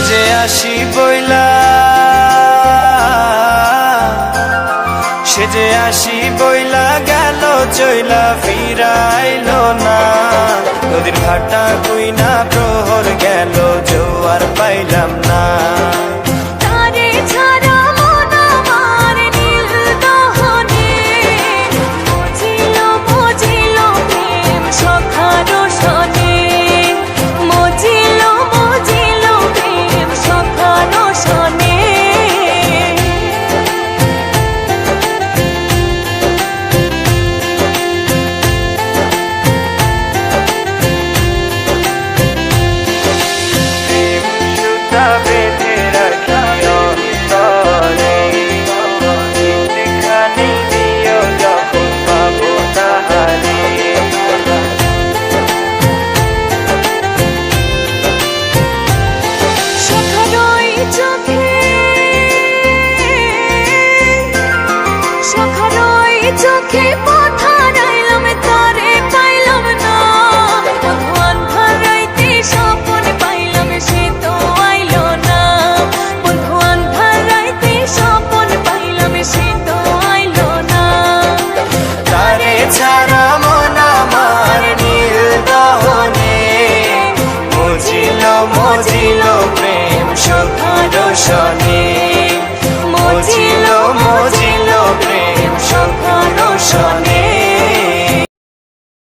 সেজে আসি বইলা, সেজে আসি বইলা গেল চইলা ফিরাইলো না। নদীর ভাটা কইনা প্রহর গেল জোয়ার পাইলাম না। চোখে পথারাইলাম তারে পাইলাম না। বন্ধু আন্ধার রাইতে স্বপন পাইলাম সে তো আইলো না। বন্ধু আন্ধার রাইতে স্বপন পাইলাম সে তো আইলো না। তারে ছাড়া মন আমার নীল দহনে মজিল মজিল প্রেম সুখ রোশনে।